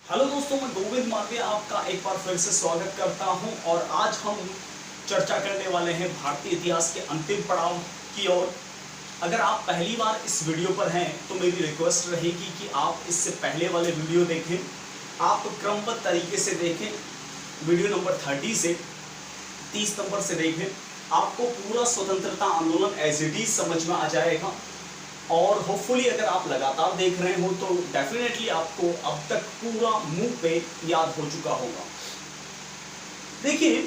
Hello दोस्तों, मैं गोविंद मालवीय आपका एक बार फिर से स्वागत करता हूं और आज हम चर्चा करने वाले हैं भारतीय इतिहास के अंतिम पड़ाव की ओर। अगर आप पहली बार इस वीडियो पर हैं तो मेरी रिक्वेस्ट रहेगी कि आप इससे पहले वाले वीडियो देखें, आप क्रमबद्ध तरीके से देखें। वीडियो नंबर 30 से 30 नंबर से देखें, आपको पूरा स्वतंत्रता आंदोलन एज इट इज समझ में आ जाएगा। और होपफुली अगर आप लगातार देख रहे हो तो डेफिनेटली आपको अब तक पूरा मुंह पे याद हो चुका होगा। देखिए,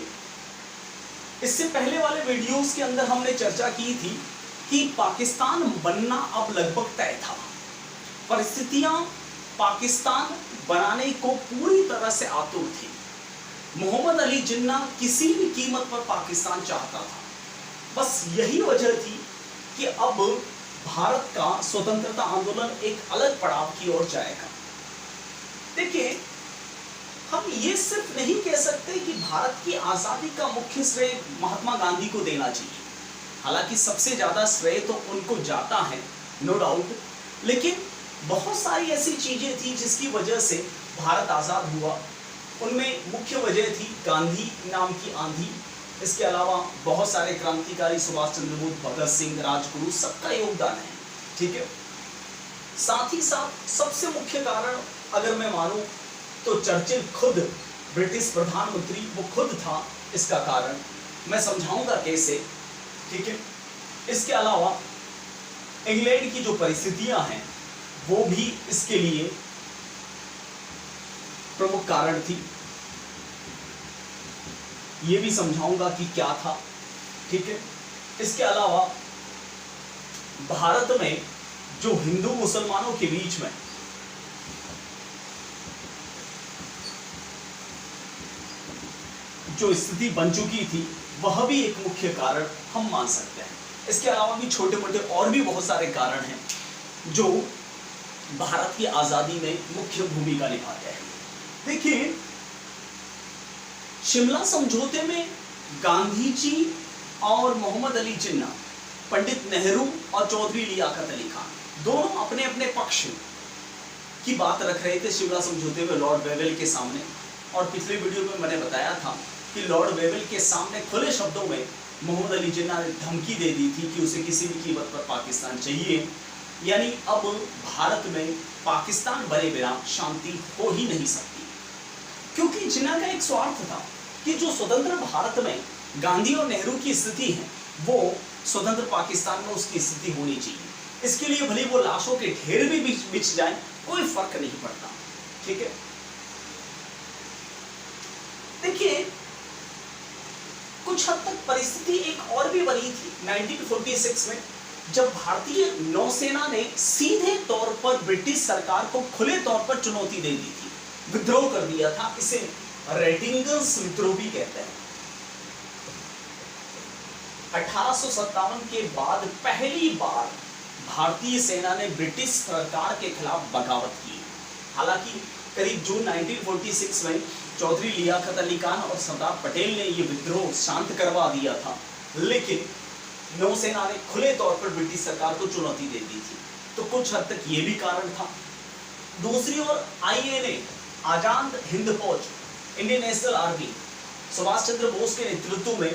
इससे पहले वाले वीडियोस के अंदर हमने चर्चा की थी कि पाकिस्तान बनना अब लगभग तय था। परिस्थितियां पाकिस्तान बनाने को पूरी तरह से आतुर थी। मोहम्मद अली जिन्ना किसी भी कीमत पर पाकिस्तान चाहता था। बस यही वजह थी कि अब भारत का स्वतंत्रता आंदोलन एक अलग पड़ाव की ओर जाएगा। देखिए, हम ये सिर्फ नहीं कह सकते कि भारत की आजादी का मुख्य श्रेय महात्मा गांधी को देना चाहिए। हालांकि सबसे ज्यादा श्रेय तो उनको जाता है, नो डाउट, लेकिन बहुत सारी ऐसी चीजें थी जिसकी वजह से भारत आजाद हुआ। उनमें मुख्य वजह थी गांधी नाम की आंधी। इसके अलावा बहुत सारे क्रांतिकारी, सुभाष चंद्र बोस, भगत सिंह, राजगुरु, सबका योगदान है, ठीक है। साथ ही साथ सबसे मुख्य कारण अगर मैं मानूं तो चर्चिल खुद, ब्रिटिश प्रधानमंत्री, वो खुद था इसका कारण। मैं समझाऊंगा कैसे, ठीक है। इसके अलावा इंग्लैंड की जो परिस्थितियां हैं वो भी इसके लिए प्रमुख कारण थी। ये भी समझाऊंगा कि क्या था, ठीक है। इसके अलावा भारत में जो हिंदू मुसलमानों के बीच में जो स्थिति बन चुकी थी वह भी एक मुख्य कारण हम मान सकते हैं। इसके अलावा भी छोटे मोटे और भी बहुत सारे कारण हैं जो भारत की आजादी में मुख्य भूमिका निभाते हैं। देखिए, शिमला समझौते में गांधी जी और मोहम्मद अली जिन्ना, पंडित नेहरू और चौधरी लियाकत अली खान दोनों अपने अपने पक्ष की बात रख रहे थे शिमला समझौते में लॉर्ड वेवेल के सामने। और पिछले वीडियो में मैंने बताया था कि लॉर्ड वेवेल के सामने खुले शब्दों में मोहम्मद अली जिन्ना ने धमकी दे दी थी कि उसे किसी भी कीमत पर पाकिस्तान चाहिए। यानी अब भारत में पाकिस्तान बने बिना शांति हो ही नहीं सकती, क्योंकि जिन्ना का एक स्वार्थ था कि जो स्वतंत्र भारत में गांधी और नेहरू की स्थिति है वो स्वतंत्र पाकिस्तान में उसकी स्थिति होनी चाहिए। इसके लिए भले वो लाशों के ढेर भी बिछ जाए, कोई फर्क नहीं पड़ता, ठीक है। देखिए, कुछ हद तक परिस्थिति एक और भी बनी थी 1946 में, जब भारतीय नौसेना ने सीधे तौर पर ब्रिटिश सरकार को खुले तौर पर चुनौती दे दी थी, विद्रोह कर दिया था। इसे रेटिंगन्स विद्रोह भी कहते हैं। 1857 के बाद पहली बार भारतीय सेना ने ब्रिटिश सरकार के खिलाफ बगावत की। हालांकि करीब जून 1946 में चौधरी लियाकत अली खान और सरदार पटेल ने यह विद्रोह शांत करवा दिया था, लेकिन नौसेना ने खुले तौर पर ब्रिटिश सरकार को चुनौती दे दी थी। तो कुछ हद तक यह भी कारण था। दूसरी ओर आईएनए, आजाद हिंद फौज, Indian national army, Subhash Chandra Bose के नेतृत्व में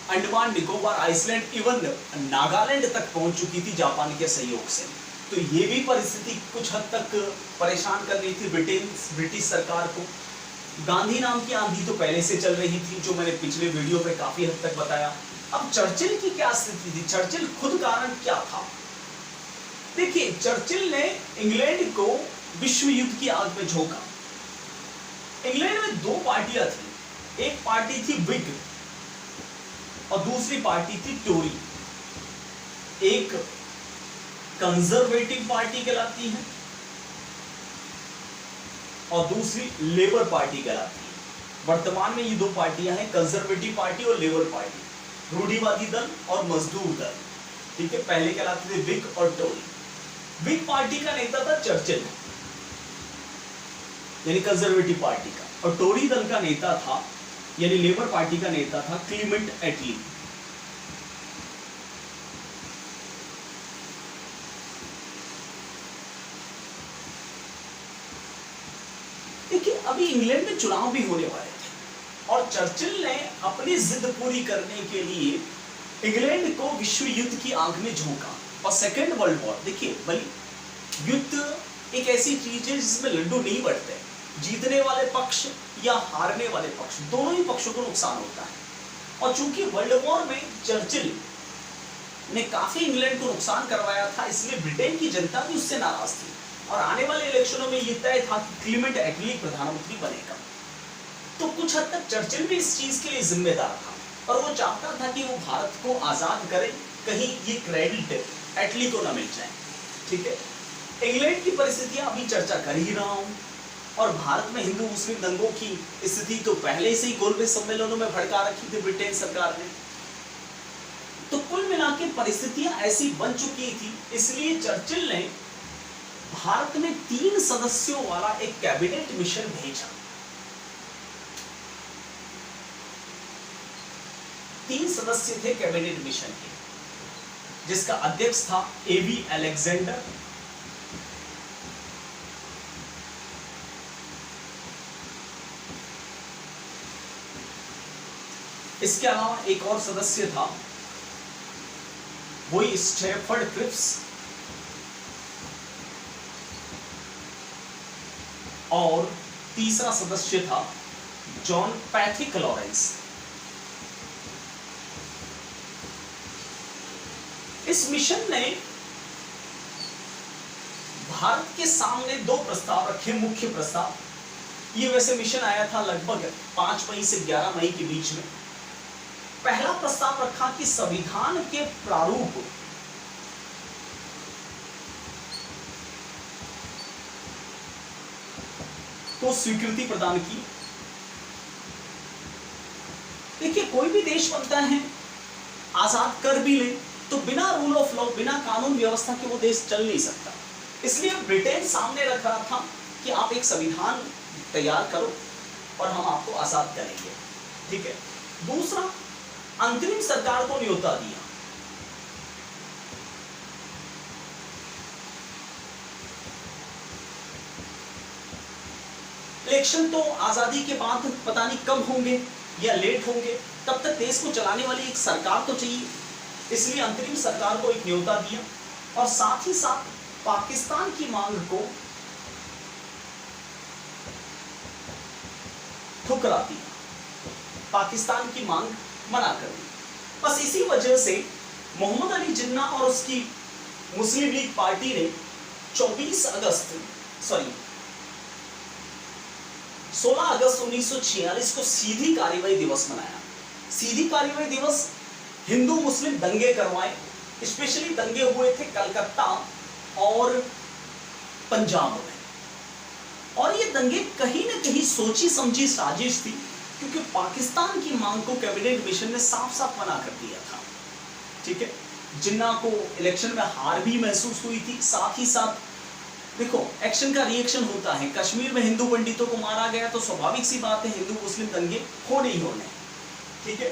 अंडमान निकोबार, आइसलैंड, इवन नागालैंड तक पहुंच चुकी थी जापान के सहयोग से। तो ये भी परिस्थिति कुछ हद तक परेशान कर रही थी ब्रिटिश सरकार को। गांधी नाम की आंधी तो पहले से चल रही थी, जो मैंने पिछले वीडियो में काफी हद तक बताया। अब चर्चिल की क्या स्थिति थी, चर्चिल खुद कारण क्या था? देखिए, चर्चिल ने इंग्लैंड को विश्व युद्ध की आग में झोंका। इंग्लैंड में दो पार्टियां थी, एक पार्टी थी विग और दूसरी पार्टी थी टोरी। एक कंजर्वेटिव पार्टी कहलाती है और दूसरी लेबर पार्टी कहलाती है। वर्तमान में ये दो पार्टियां हैं, कंजर्वेटिव पार्टी और लेबर पार्टी, रूढ़िवादी दल और मजदूर दल, ठीक है। पहले कहलाते थे विग और टोरी। विग पार्टी का नेता था चर्चिल, यानी कंजर्वेटिव पार्टी का, और टोरी दल का नेता था, यानी लेबर पार्टी का नेता था क्लीमेंट एटली। देखिए अभी इंग्लैंड में चुनाव भी होने वाले थे और चर्चिल ने अपनी जिद पूरी करने के लिए इंग्लैंड को विश्व युद्ध की आग में झोंका। और सेकेंड वर्ल्ड वॉर, देखिए भाई युद्ध एक ऐसी चीज है जिसमें लड्डू नहीं बढ़ते, जीतने वाले पक्ष या हारने वाले पक्ष दोनों ही पक्षों को नुकसान होता है। और चूंकि वर्ल्ड वॉर में चर्चिल ने काफी इंग्लैंड को नुकसान करवाया था, इसलिए ब्रिटेन की जनता भी उससे नाराज थी और आने वाले इलेक्शनों में यह तय था कि क्लीमेंट एटली प्रधानमंत्री बनेगा। तो कुछ हद तक चर्चिल भी इस चीज के लिए जिम्मेदार था और वो चाहता था कि वो भारत को आजाद करे, कहीं ये क्रेडिट एटली को न मिल जाए। ठीक है, इंग्लैंड की परिस्थितियां अभी चर्चा कर ही रहा हूं और भारत में हिंदू मुस्लिम दंगों की स्थिति तो पहले से ही गोलमेज सम्मेलनों में भड़का रखी थी ब्रिटेन सरकार ने। तो कुल मिलाकर परिस्थितियां ऐसी बन चुकी थी, इसलिए चर्चिल ने भारत में 3 सदस्यों वाला एक कैबिनेट मिशन भेजा। 3 सदस्य थे कैबिनेट मिशन के, जिसका अध्यक्ष था एबी अलेक्जेंडर, इसके अलावा एक और सदस्य था, वही स्टैफर्ड क्रिप्स, और तीसरा सदस्य था जॉन पैट्रिक लॉरेंस। इस मिशन ने भारत के सामने 2 प्रस्ताव रखे, मुख्य प्रस्ताव। ये वैसे मिशन आया था लगभग 5 मई से 11 मई के बीच में। पहला प्रस्ताव रखा कि संविधान के प्रारूप को स्वीकृति प्रदान की। देखिए कोई भी देश बनता है, आजाद कर भी ले तो बिना रूल ऑफ लॉ, बिना कानून व्यवस्था के वो देश चल नहीं सकता। इसलिए ब्रिटेन सामने रख रहा था कि आप एक संविधान तैयार करो और हम आपको आजाद करेंगे। ठीक है। दूसरा, अंतरिम सरकार को न्योता दिया। इलेक्शन तो आजादी के बाद पता नहीं कब होंगे या लेट होंगे, तब तक देश को चलाने वाली एक सरकार तो चाहिए, इसलिए अंतरिम सरकार को एक न्योता दिया और साथ ही साथ पाकिस्तान की मांग को ठुकरा दिया, पाकिस्तान की मांग मना कर दी। बस इसी वजह से मोहम्मद अली जिन्ना और उसकी मुस्लिम लीग पार्टी ने 16 अगस्त 1946 को सीधी कार्रवाई दिवस मनाया। सीधी कार्रवाई दिवस हिंदू मुस्लिम दंगे करवाए, स्पेशली दंगे हुए थे कलकत्ता और पंजाब में, और ये दंगे कहीं ना कहीं सोची समझी साजिश थी, क्योंकि पाकिस्तान की मांग को कैबिनेट मिशन ने साफ साफ मना कर दिया था। ठीक है। जिन्ना को इलेक्शन में हार भी महसूस हुई थी, साथ ही साथ देखो एक्शन का रिएक्शन होता है। कश्मीर में हिंदू पंडितों को मारा गया तो स्वाभाविक सी बात है हिंदू मुस्लिम दंगे होने ही होने। ठीक है।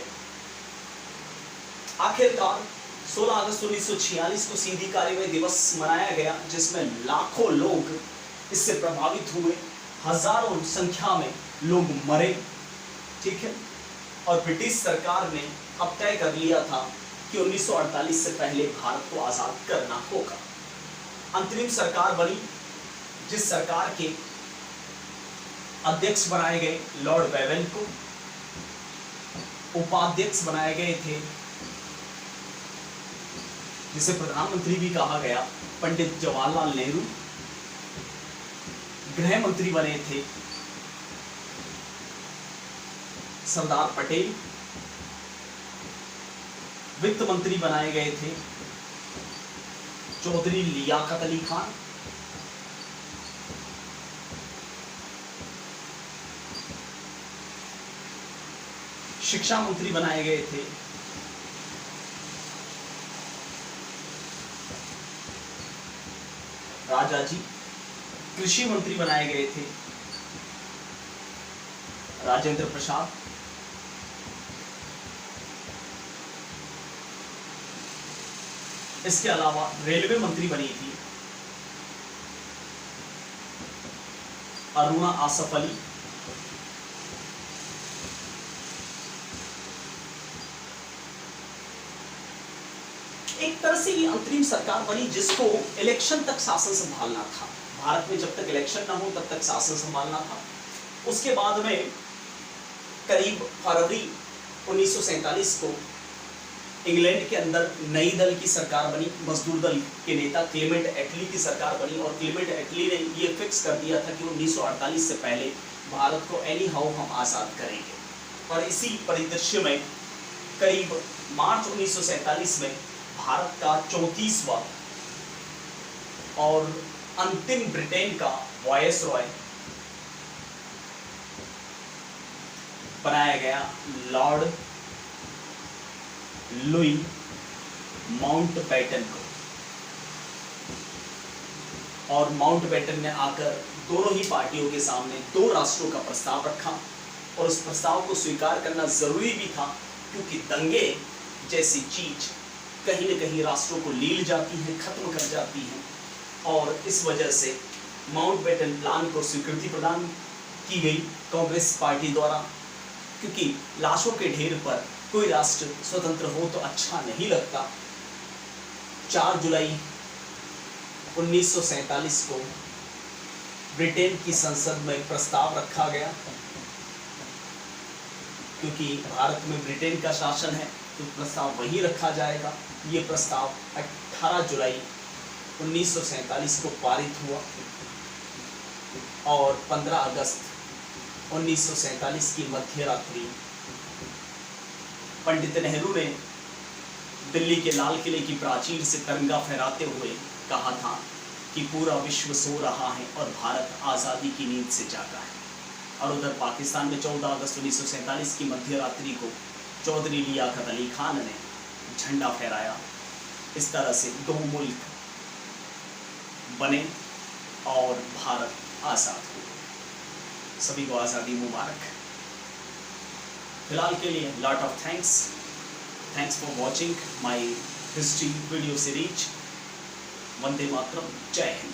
आखिरकार 16 अगस्त 1946 को सीधी कार्रवाई दिवस मनाया गया, जिसमें लाखों लोग इससे प्रभावित हुए, हजारों संख्या में लोग मरे। ठीक है। और ब्रिटिश सरकार ने अब तय कर लिया था कि 1948 से पहले भारत को आजाद करना होगा। अंतरिम सरकार बनी, जिस सरकार के अध्यक्ष बनाए गए लॉर्ड वेवेल को, उपाध्यक्ष बनाए गए थे जिसे प्रधानमंत्री भी कहा गया पंडित जवाहरलाल नेहरू, गृह मंत्री बने थे सरदार पटेल, वित्त मंत्री बनाए गए थे चौधरी लियाकत अली खान, शिक्षा मंत्री बनाए गए थे राजा जी, कृषि मंत्री बनाए गए थे राजेंद्र प्रसाद, इसके अलावा रेलवे मंत्री बनी थी अरुणा आसफ अली, एक तरह से ये अंतरिम सरकार बनी जिसको इलेक्शन तक शासन संभालना था। भारत में जब तक इलेक्शन ना हो तब तक शासन संभालना था। उसके बाद में करीब फरवरी 1947 को इंग्लैंड के अंदर नई दल की सरकार बनी, मजदूर दल के नेता क्लेमेंट एटली की सरकार बनी और क्लेमेंट एटली ने ये फिक्स कर दिया था कि 1948 से पहले भारत को एनी हाउ हम आज़ाद करेंगे। और इसी परिदृश्य में करीब मार्च 1947 में भारत का 34वां और अंतिम ब्रिटेन का वायसरॉय बनाया गया लॉर्ड लुई माउंटबेटन को। और माउंटबेटन ने आकर दोनों ही पार्टियों के सामने 2 राष्ट्रों का प्रस्ताव रखा और उस प्रस्ताव को स्वीकार करना जरूरी भी था, क्योंकि दंगे जैसी चीज कहीं न कहीं राष्ट्रों को लील जाती है, खत्म कर जाती है। और इस वजह से माउंटबेटन प्लान को स्वीकृति प्रदान की गई कांग्रेस पार्टी द्वारा, क्योंकि लाशों के ढेर पर कोई राष्ट्र स्वतंत्र हो तो अच्छा नहीं लगता। 4 जुलाई 1947 को ब्रिटेन की संसद में प्रस्ताव रखा गया, क्योंकि भारत में ब्रिटेन का शासन है तो प्रस्ताव वहीं रखा जाएगा। ये प्रस्ताव 18 जुलाई 1947 को पारित हुआ और 15 अगस्त 1947 की मध्य रात्रि पंडित नेहरू ने दिल्ली के लाल किले की प्राचीर से तिरंगा फहराते हुए कहा था कि पूरा विश्व सो रहा है और भारत आज़ादी की नींद से जागा है। और उधर पाकिस्तान में 14 अगस्त 1947 की मध्य रात्रि को चौधरी लियाकत अली खान ने झंडा फहराया। इस तरह से 2 मुल्क बने और भारत आज़ाद हुआ। सभी को आज़ादी मुबारक। फिलहाल के लिए lot of thanks for watching my history video series. वंदे मातरम, जय हिंद।